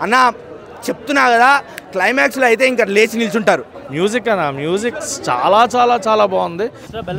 అన్న చెప్తున్నా కదా క్లైమాక్స్లో అయితే ఇంకా లేచి నిల్చుంటారు. మ్యూజిక్ అన్న మ్యూజిక్ చాలా చాలా చాలా బాగుంది.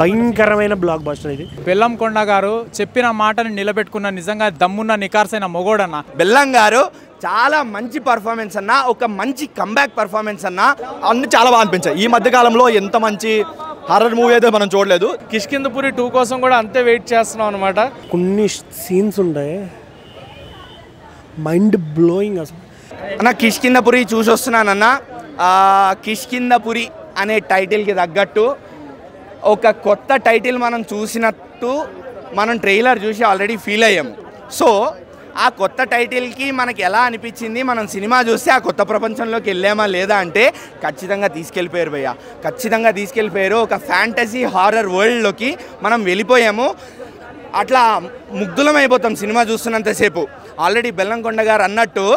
భయంకరమైన బ్లాక్ బస్టర్ ఇది. బెల్లం కొండ గారు చెప్పిన మాటని నిలబెట్టుకున్న నిజంగా దమ్మున్న నికార్సైన మొగోడన్న బెల్లం గారు చాలా మంచి పర్ఫార్మెన్స్ అన్న, ఒక మంచి కంబ్యాక్ పర్ఫార్మెన్స్ అన్న. అన్ని చాలా బాగా అనిపించాయి. ఈ మధ్య కాలంలో ఎంత మంచి హారర్ మూవీ అయితే మనం చూడలేదు. కిష్కిందపురి 2 కోసం కూడా అంతే వెయిట్ చేస్తున్నాం అనమాట. కొన్ని సీన్స్ ఉంటాయి మైండ్ బ్లోయింగ్ అసలు. అన్న కిష్కిందపురి చూసి వస్తున్నానన్న. కిష్కిందపురి అనే టైటిల్కి తగ్గట్టు ఒక కొత్త టైటిల్ మనం చూసినట్టు మనం ట్రైలర్ చూసి ఆల్రెడీ ఫీల్ అయ్యాము. సో ఆ కొత్త టైటిల్కి మనకి ఎలా అనిపించింది, మనం సినిమా చూస్తే ఆ కొత్త ప్రపంచంలోకి వెళ్ళామా లేదా అంటే ఖచ్చితంగా తీసుకెళ్ళిపోయారు భయ్య, ఖచ్చితంగా తీసుకెళ్ళిపోయారు. ఒక ఫ్యాంటసీ హారర్ వరల్డ్లోకి మనం వెళ్ళిపోయాము. అట్లా ముగ్ధులం అయిపోతాం సినిమా చూస్తున్నంతసేపు. ఆల్రెడీ బెల్లంకొండ గారు అన్నట్టు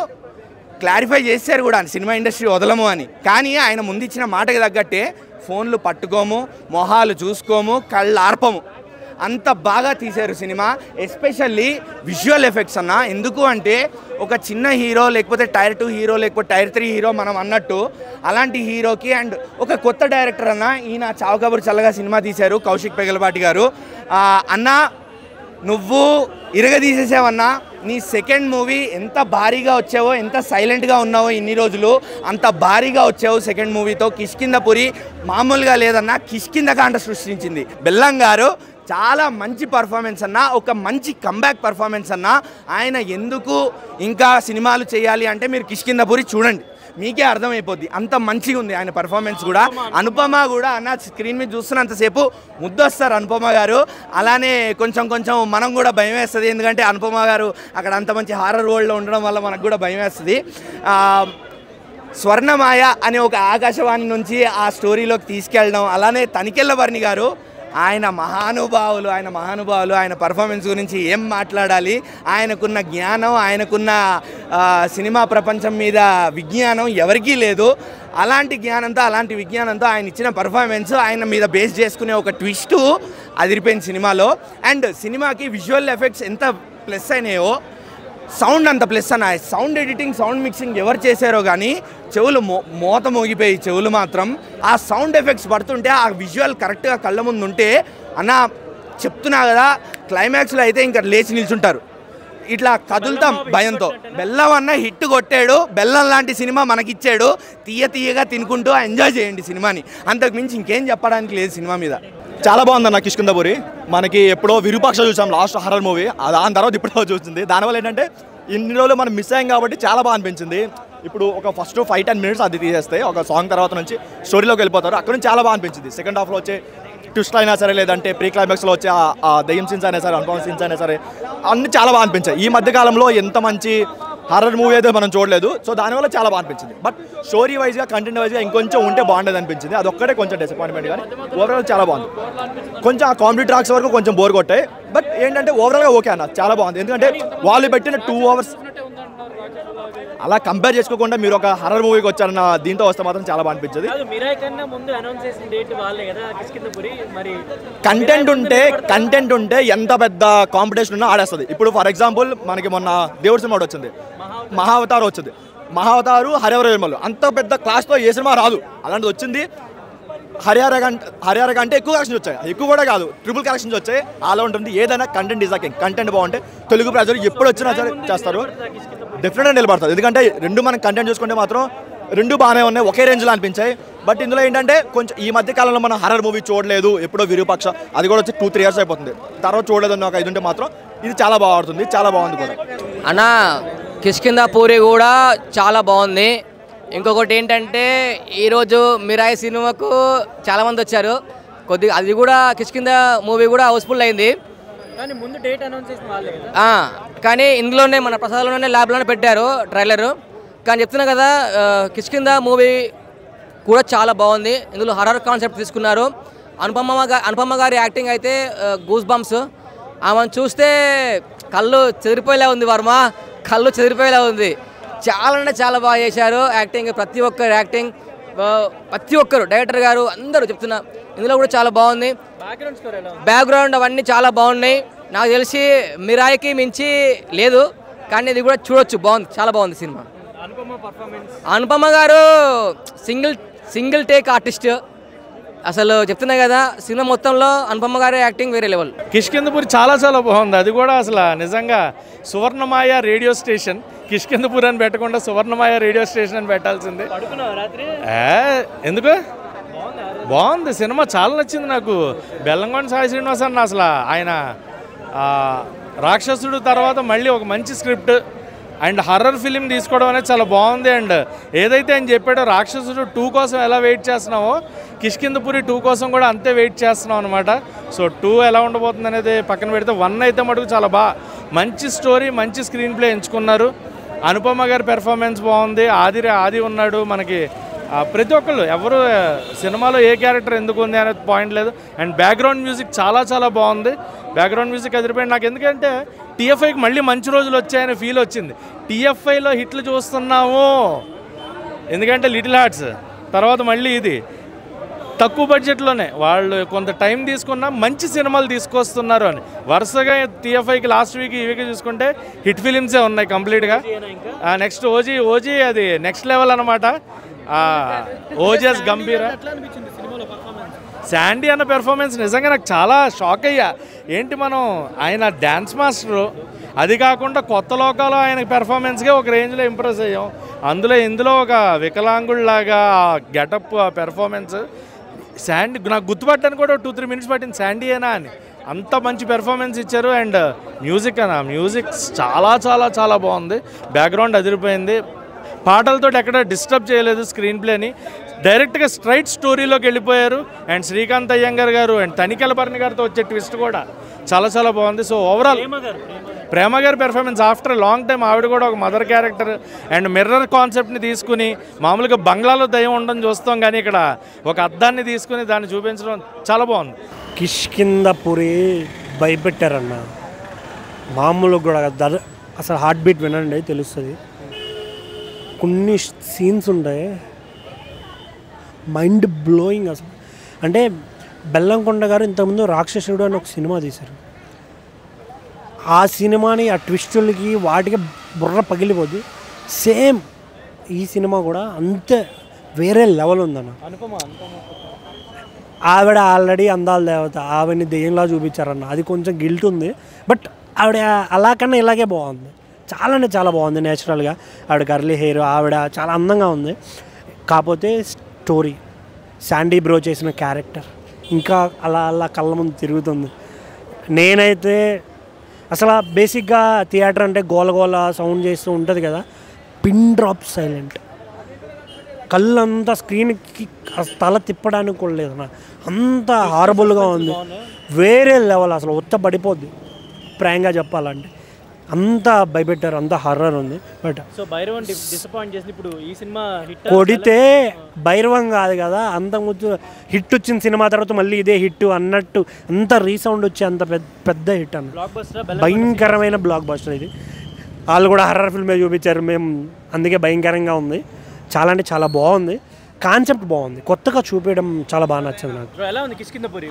క్లారిఫై చేశారు కూడా సినిమా ఇండస్ట్రీ వదలము అని. కానీ ఆయన ముందు ఇచ్చిన మాటకి తగ్గట్టే ఫోన్లు పట్టుకోము, మొహాలు చూసుకోము, కళ్ళు ఆర్పము, అంత బాగా తీశారు సినిమా. ఎస్పెషల్లీ విజువల్ ఎఫెక్ట్స్ అన్న. ఎందుకు అంటే ఒక చిన్న హీరో లేకపోతే టైర్ 2 హీరో లేకపోతే టైర్ 3 హీరో మనం అన్నట్టు అలాంటి హీరోకి అండ్ ఒక కొత్త డైరెక్టర్ అన్న ఈయన చావు కబురు చల్లగా సినిమా తీశారు కౌశిక్ పెగలపాటి గారు. అన్న నువ్వు ఇరగదీసేసావన్నా. నీ సెకండ్ మూవీ ఎంత భారీగా వచ్చావో, ఎంత సైలెంట్గా ఉన్నావో ఇన్ని రోజులు, అంత భారీగా వచ్చావు సెకండ్ మూవీతో. కిష్కిందపురి మామూలుగా లేదన్నా, కిష్కిందకాండ సృష్టించింది. బెల్లం గారు చాలా మంచి పర్ఫార్మెన్స్ అన్న, ఒక మంచి కంబ్యాక్ పర్ఫార్మెన్స్ అన్న. ఆయన ఎందుకు ఇంకా సినిమాలు చేయాలి అంటే మీరు కిష్కిందపురి చూడండి, మీకే అర్థమైపోద్ది. అంత మంచిగా ఉంది ఆయన పర్ఫార్మెన్స్ కూడా. అనుపమ కూడా అన్న స్క్రీన్ మీద చూస్తున్నంతసేపు ముద్దొస్తారు అనుపమ గారు. అలానే కొంచెం కొంచెం మనం కూడా భయం వేస్తుంది, ఎందుకంటే అనుపమ గారు అక్కడ అంత మంచి హారర్ వరల్డ్లో ఉండడం వల్ల మనకు కూడా భయం వేస్తుంది. స్వర్ణమాయ అనే ఒక ఆకాశవాణి నుంచి ఆ స్టోరీలోకి తీసుకెళ్ళడం, అలానే తనికెళ్ళవర్ణి గారు ఆయన మహానుభావులు. ఆయన పర్ఫార్మెన్స్ గురించి ఏం మాట్లాడాలి. ఆయనకున్న జ్ఞానం, ఆయనకున్న సినిమా ప్రపంచం మీద విజ్ఞానం ఎవరికీ లేదు. అలాంటి విజ్ఞానంతో ఆయన ఇచ్చిన పర్ఫార్మెన్స్, ఆయన మీద బేస్ చేసుకునే ఒక ట్విస్టు అదిరిపోయింది సినిమాలో. అండ్ సినిమాకి విజువల్ ఎఫెక్ట్స్ ఎంత ప్లస్ అయినాయో సౌండ్ అంత ప్లస్ అన్న. సౌండ్ ఎడిటింగ్, సౌండ్ మిక్సింగ్ ఎవరు చేశారో కానీ చెవులు మోత మోగిపోయి చెవులు మాత్రం ఆ సౌండ్ ఎఫెక్ట్స్ పడుతుంటే ఆ విజువల్ కరెక్ట్గా కళ్ళ ముందు ఉంటే అన్న చెప్తున్నా కదా క్లైమాక్స్లో అయితే ఇంకా లేచి నిల్చుంటారు. ఇట్లా కదులుతాం భయంతో. బెల్లం అన్న హిట్ కొట్టాడు, బెల్లం లాంటి సినిమా మనకిచ్చాడు. తీయగా తినుకుంటూ ఎంజాయ్ చేయండి సినిమాని, అంతకు మించి ఇంకేం చెప్పడానికి లేదు సినిమా మీద. చాలా బాగుందన్న కిష్కిందపురి. మనకి ఎప్పుడో విరూపాక్ష చూసాం లాస్ట్ హారర్ మూవీ, దాని తర్వాత ఇప్పుడు చూస్తుంది. దానివల్ల ఏంటంటే ఇన్ని రోజులు మనం మిస్ అయ్యాం కాబట్టి చాలా బాగా అనిపించింది. ఇప్పుడు ఒక ఫస్ట్ 5-10 మినిట్స్ అది తీసేస్తే ఒక సాంగ్ తర్వాత నుంచి స్టోరీలోకి వెళ్ళిపోతారు. అక్కడ నుంచి చాలా బాగా అనిపించింది. సెకండ్ హాఫ్లో వచ్చే ట్విస్ట్ అయినా సరే, లేదంటే ప్రీ క్లైమాక్స్లో వచ్చే ఆ దయ్యం సీన్స్ అయినా సరే, అనుపమ సీన్స్ అయినా సరే, అన్ని చాలా బాగా అనిపించాయి. ఈ మధ్య కాలంలో ఎంత మంచి హారర్ మూవీ అయితే మనం చూడలేదు. సో దానివల్ల చాలా బాగా అనిపించింది. బట్ స్టోరీ వైజ్గా, కంటెంట్ వైజ్గా ఇంకొంచెం ఉంటే బాగుండేది అనిపించింది. అదొక్కటే కొంచెం డిసప్పాయింట్మెంట్, కానీ ఓవరాల్ చాలా బాగుంది. కొంచెం ఆ కామెడీ ట్రాక్స్ వరకు కొంచెం బోర్ కొట్టాయి. బట్ ఏంటంటే ఓవరాల్గా ఓకే అన్న, చాలా బాగుంది. ఎందుకంటే వాళ్ళు పెట్టిన 2 అవర్స్ అలా కంపేర్ చేసుకోకుండా మీరు ఒక హర్రర్ మూవీకి వచ్చారన్న దీంతో వస్తే మాత్రం చాలా బాగా అనిపించింది. కంటెంట్ ఉంటే ఎంత పెద్ద కాంపిటీషన్ ఉన్నా ఆడేస్తుంది. ఇప్పుడు ఫర్ ఎగ్జాంపుల్ మనకి మొన్న దేవుడి సినిమా వచ్చింది, మహావతార్ వచ్చింది. మహావతారు హరిహరమలు అంత పెద్ద క్లాస్తో ఏ సినిమా రాదు, అలాంటిది వచ్చింది. హరిహర కంటే ఎక్కువ కలెక్షన్స్ వచ్చాయి, ఎక్కువ కూడా కాదు, ట్రిపుల్ కలెక్షన్స్ వచ్చాయి. అలా ఉంటుంది. ఏదైనా కంటెంట్ ఈజ్ కింగ్. కంటెంట్ బాగుంటే తెలుగు ప్రజలు ఎప్పుడు వచ్చినా సరే చేస్తారు, డెఫినెట్గా నిలబడతారు. ఎందుకంటే రెండు మనం కంటెంట్ చూసుకుంటే మాత్రం రెండు బాగానే ఉన్నాయి, ఒకే రేంజ్లో అనిపించాయి. బట్ ఇందులో ఏంటంటే కొంచెం ఈ మధ్య కాలంలో మనం హర్రర్ మూవీ చూడలేదు, ఎప్పుడో విరూపాక్ష, అది కూడా వచ్చి 2-3 ఇయర్స్ అయిపోతుంది. తర్వాత చూడలేదు అన్న ఒక 5 ఉంటే మాత్రం ఇది చాలా బాగుంటుంది, చాలా బాగుంది కూడా అన్న. కిష్కిందపురి కూడా చాలా బాగుంది. ఇంకొకటి ఏంటంటే ఈరోజు మిరాయి సినిమాకు చాలామంది వచ్చారు, కొద్దిగా అది కూడా కిష్కింద మూవీ కూడా హౌస్ఫుల్ అయింది. కానీ ముందు డేట్ అనౌన్స్ చేసిన వాళ్ళే కదా. కానీ ఇందులోనే మన ప్రసాద్లోనే ల్యాబ్లోనే పెట్టారు ట్రైలరు. కానీ చెప్తున్నా కదా, కిష్కింద మూవీ కూడా చాలా బాగుంది. ఇందులో హర్రర్ కాన్సెప్ట్ తీసుకున్నారు. అనుపమ గారి యాక్టింగ్ అయితే గూస్ బంప్స్. ఆమెను చూస్తే కళ్ళు చెదిరిపోయేలా ఉంది, వర్మ కళ్ళు చెదిరిపోయేలా ఉంది. చాలా అంటే చాలా బాగా చేశారు యాక్టింగ్. ప్రతి ఒక్కరు యాక్టింగ్, ప్రతి ఒక్కరు డైరెక్టర్ గారు అందరూ చెప్తున్నా ఇందులో కూడా చాలా బాగుంది. బ్యాక్గ్రౌండ్ అవన్నీ చాలా బాగున్నాయి. నాకు తెలిసి మిరాయికి మించి లేదు, కానీ ఇది కూడా చూడొచ్చు, బాగుంది, చాలా బాగుంది సినిమా. అనుపమ గారు సింగిల్ టేక్ ఆర్టిస్ట్. అసలు చెప్తున్నా కదా, సినిమా మొత్తంలో అనుపమ గారి యాక్టింగ్ వేరే లెవెల్. కిష్కిందపూరి చాలా చాలా బాగుంది. అది కూడా అసలు నిజంగా సువర్ణమాయ రేడియో స్టేషన్. కిష్కిందపూర్ అని పెట్టకుండా సువర్ణమాయ రేడియో స్టేషన్ అని పెట్టాల్సింది. ఎందుకు బాగుంది సినిమా, చాలా నచ్చింది నాకు. బెల్లంకొండ సాయి శ్రీనివాస్ అన్న అసలు ఆయన రాక్షసుడు తర్వాత మళ్ళీ ఒక మంచి స్క్రిప్ట్ అండ్ హర్రర్ ఫిలిం తీసుకోవడం అనేది చాలా బాగుంది. అండ్ ఏదైతే ఆయన చెప్పాడో రాక్షసుడు 2 కోసం ఎలా వెయిట్ చేస్తున్నామో కిష్కిందపురి 2 కోసం కూడా అంతే వెయిట్ చేస్తున్నాం అనమాట. సో 2 ఎలా ఉండబోతుంది అనేది పక్కన పెడితే 1 అయితే మటుకు చాలా మంచి స్టోరీ, మంచి స్క్రీన్ ప్లే ఎంచుకున్నారు. అనుపమ గారి పెర్ఫార్మెన్స్ బాగుంది. ఆది ఉన్నాడు మనకి. ప్రతి ఒక్కళ్ళు ఎవరు సినిమాలో ఏ క్యారెక్టర్ ఎందుకు ఉంది అనేది పాయింట్ లేదు. అండ్ బ్యాక్గ్రౌండ్ మ్యూజిక్ చాలా చాలా బాగుంది. బ్యాక్గ్రౌండ్ మ్యూజిక్ అదిరిపోయింది నాకు. ఎందుకంటే టీఎఫ్ఐకి మళ్ళీ మంచి రోజులు వచ్చాయనే ఫీల్ వచ్చింది. టీఎఫ్ఐలో హిట్లు చూస్తున్నాము, ఎందుకంటే లిటిల్ హార్ట్స్ తర్వాత మళ్ళీ ఇది తక్కువ బడ్జెట్లోనే వాళ్ళు కొంత టైం తీసుకున్నా మంచి సినిమాలు తీసుకొస్తున్నారు అని. వరుసగా టీఎఫ్ఐకి లాస్ట్ వీక్ ఈ వీక్ చూసుకుంటే హిట్ ఫిలిమ్సే ఉన్నాయి కంప్లీట్గా. నెక్స్ట్ ఓజీ అది నెక్స్ట్ లెవెల్ అనమాట. ఓజస్ గంభీర. శాండీ అన్న పెర్ఫార్మెన్స్ నిజంగా నాకు చాలా షాక్ అయ్యా. ఏంటి మనం ఆయన డ్యాన్స్ మాస్టరు, అది కాకుండా కొత్త లోకాలు ఆయన పెర్ఫార్మెన్స్గా ఒక రేంజ్లో ఇంప్రెస్ అయ్యాం. ఇందులో ఒక వికలాంగుడిలాగా గెటప్ పెర్ఫార్మెన్స్ శాండీ నాకు గుర్తుపట్టడానికి కూడా 2-3 మినిట్స్ పట్టింది శాండీయేనా అని. అంత మంచి పెర్ఫార్మెన్స్ ఇచ్చారు. అండ్ మ్యూజిక్ చాలా చాలా చాలా బాగుంది. బ్యాక్గ్రౌండ్ అదిరిపోయింది. పాటలతో ఎక్కడ డిస్టర్బ్ చేయలేదు స్క్రీన్ ప్లేని. డైరెక్ట్గా స్ట్రైట్ స్టోరీలోకి వెళ్ళిపోయారు. అండ్ శ్రీకాంత్ అయ్యంగార్ గారు అండ్ తనికెలపర్ణి గారితో వచ్చే ట్విస్ట్ కూడా చాలా చాలా బాగుంది. సో ఓవరాల్ ప్రేమ గారి పెర్ఫార్మెన్స్ ఆఫ్టర్ లాంగ్ టైం ఆవిడ కూడా ఒక మదర్ క్యారెక్టర్ అండ్ మిర్రర్ కాన్సెప్ట్ని తీసుకుని, మామూలుగా బంగ్లాలో దయ్యం ఉండడం చూస్తాం కానీ ఇక్కడ ఒక అద్దాన్ని తీసుకుని దాన్ని చూపించడం చాలా బాగుంది. కిష్కిందపురి భయపెట్టారన్న, మామూలుగా కూడా అసలు హార్ట్ బీట్ వినండి తెలుస్తుంది. కొన్ని సీన్స్ ఉంటాయి మైండ్ బ్లోయింగ్ అసలు. అంటే బెల్లంకొండ గారు ఇంతకుముందు రాక్షసుడు అని ఒక సినిమా తీశారు. ఆ సినిమాని ఆ ట్విస్టులకి వాటికి బుర్ర పగిలిపోద్ది. సేమ్ ఈ సినిమా కూడా అంతే వేరే లెవెల్ ఉందన్న. ఆవిడ ఆల్రెడీ అందాల దేవత, ఆవిడని దెయ్యంలా చూపించారన్న. అది కొంచెం గిల్ట్ ఉంది, బట్ ఆవిడ అలా కన్నా ఇలాగే బాగుంది. చాలా బాగుంది నేచురల్గా. ఆవిడ కర్లీ హెయిర్, ఆవిడ చాలా అందంగా ఉంది. కాకపోతే స్టోరీ, శాండీ బ్రో చేసిన క్యారెక్టర్ ఇంకా అలా కళ్ళ ముందు తిరుగుతుంది. నేనైతే అసలు బేసిక్గా థియేటర్ అంటే గోలగోల సౌండ్ చేస్తూ ఉంటుంది కదా, పిన్ డ్రాప్ సైలెంట్. కళ్ళంతా స్క్రీన్కి తల తిప్పడానికి కూడా లేదు నా, అంత హారబుల్గా ఉంది. వేరే లెవెల్ అసలు ఉత్త పడిపోద్ది ప్రాంగా చెప్పాలంటే. అంత భయపెట్టారు, అంత హర్రర్ ఉంది. బట్ సో భైరవన్ డిసప్పాయింట్ చేసి ఇప్పుడు ఈ సినిమా హిట్ కొడితే భైరవం కాదు కదా, అంతకుముందు హిట్ వచ్చిన సినిమా తర్వాత మళ్ళీ ఇదే హిట్ అన్నట్టు అంత రీసౌండ్ వచ్చి అంత పెద్ద హిట్ అన్న. బ్లాక్ బస్టర్, భయంకరమైన బ్లాక్ బస్టర్ ఇది. వాళ్ళు కూడా హర్రర్ ఫిల్మే చూపించారు మేము, అందుకే భయంకరంగా ఉంది. చాలా అంటే చాలా బాగుంది. కాన్సెప్ట్ బాగుంది, కొత్తగా చూపించడం చాలా బాగా నచ్చింది నాకు. ఎలా ఉంది కిష్కిందపురి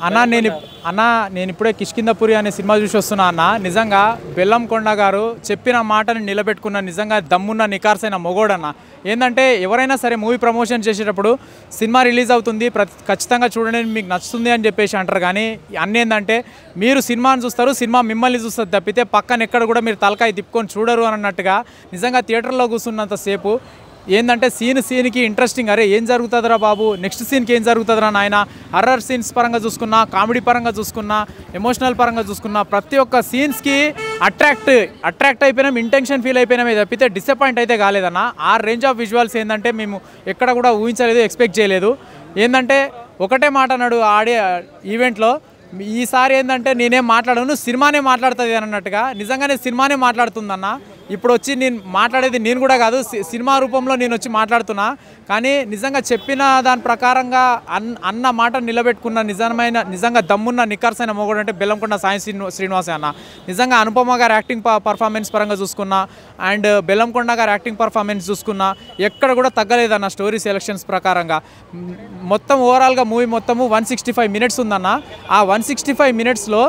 నేను ఇప్పుడే కిష్కిందపురి అనే సినిమా చూసి వస్తున్నా అన్న. నిజంగా బెల్లంకొండ గారు చెప్పిన మాటని నిలబెట్టుకున్న నిజంగా దమ్మున్న నికార్సైన మొగోడన్న. ఏంటంటే ఎవరైనా సరే మూవీ ప్రమోషన్ చేసేటప్పుడు సినిమా రిలీజ్ అవుతుంది ఖచ్చితంగా చూడండి మీకు నచ్చుతుంది అని చెప్పేసి అంటారు. కానీ అన్నీ ఏంటంటే మీరు సినిమాని చూస్తారు, సినిమా మిమ్మల్ని చూస్తారు తప్పితే పక్కన ఎక్కడ కూడా మీరు తలకాయ తిప్పుకొని చూడరు అన్నట్టుగా. నిజంగా థియేటర్లో కూర్చున్నంతసేపు ఏంటంటే సీన్కి ఇంట్రెస్టింగ్, అరే ఏం జరుగుతుందిరా బాబు, నెక్స్ట్ సీన్కి ఏం జరుగుతుందిరా నాయన. హర్రర్ సీన్స్ పరంగా చూసుకున్నా, కామెడీ పరంగా చూసుకున్నా, ఎమోషనల్ పరంగా చూసుకున్నా, ప్రతి ఒక్క సీన్స్కి అట్రాక్ట్ అయిపోయినాం, ఇంటెన్షన్ ఫీల్ అయిపోయినామే తప్పితే డిసప్పాయింట్ అయితే కాలేదన్న. ఆ రేంజ్ ఆఫ్ విజువల్స్ ఏంటంటే మేము ఎక్కడ కూడా ఊహించలేదు, ఎక్స్పెక్ట్ చేయలేదు. ఏంటంటే ఒకటే మాట అన్నాడు ఆడే ఈవెంట్లో, ఈసారి ఏంటంటే నేనేం మాట్లాడను, సినిమానే మాట్లాడుతుంది అన్నట్టుగా. నిజంగానే సినిమానే మాట్లాడుతుందన్న. ఇప్పుడు వచ్చి నేను మాట్లాడేది నేను కూడా కాదు, సినిమా రూపంలో నేను వచ్చి మాట్లాడుతున్నా. కానీ నిజంగా చెప్పిన దాని ప్రకారంగా అన్న మాట నిలబెట్టుకున్న నిజంగా దమ్మున్న నికార్సైన మొగోడు అంటే బెల్లంకొండ సాయి శ్రీనివాసే అన్న. నిజంగా అనుపమ గారు యాక్టింగ్ పర్ఫార్మెన్స్ పరంగా చూసుకున్నా అండ్ బెల్లంకొండ గారు యాక్టింగ్ పర్ఫార్మెన్స్ చూసుకున్నా ఎక్కడ కూడా తగ్గలేదన్న. స్టోరీ సెలెక్షన్స్ ప్రకారంగా మొత్తం ఓవరాల్గా మూవీ మొత్తము 165 మినిట్స్ ఉందన్న. ఆ 165 మినిట్స్లో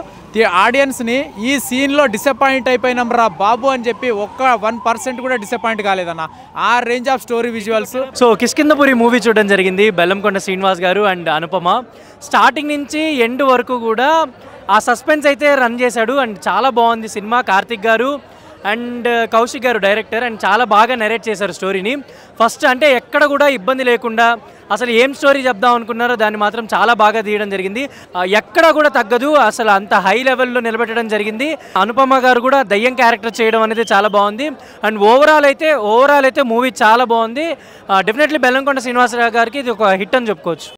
ఆడియన్స్ని ఈ సీన్లో డిసప్పాయింట్ అయిపోయినాం రా బాబు అని చెప్పి ఒక్క 1% కూడా డిసప్పాయింట్ కాలేదన్న. ఆ range of story visuals. So Kishkindhapuri movie చూడడం జరిగింది. బెల్లంకొండ శ్రీనివాస్ గారు అండ్ అనుపమ స్టార్టింగ్ నుంచి ఎండ్ వరకు కూడా ఆ సస్పెన్స్ అయితే రన్ చేశాడు అండ్ చాలా బాగుంది సినిమా. కార్తిక్ గారు అండ్ కౌశిక్ గారు డైరెక్టర్ అండ్ చాలా బాగా నెరేట్ చేశారు స్టోరీని. ఫస్ట్ అంటే ఎక్కడ కూడా ఇబ్బంది లేకుండా అసలు ఏం స్టోరీ చెప్దాం అనుకున్నారో దాన్ని మాత్రం చాలా బాగా తీయడం జరిగింది. ఎక్కడ కూడా తగ్గదు, అసలు అంత హై లెవెల్లో నిలబెట్టడం జరిగింది. అనుపమ గారు కూడా దయ్యం క్యారెక్టర్ చేయడం అనేది చాలా బాగుంది. అండ్ ఓవరాల్ అయితే మూవీ చాలా బాగుంది. డెఫినెట్లీ బెల్లంకొండ శ్రీనివాసరావు గారికి ఇది ఒక హిట్ అని చెప్పుకోవచ్చు.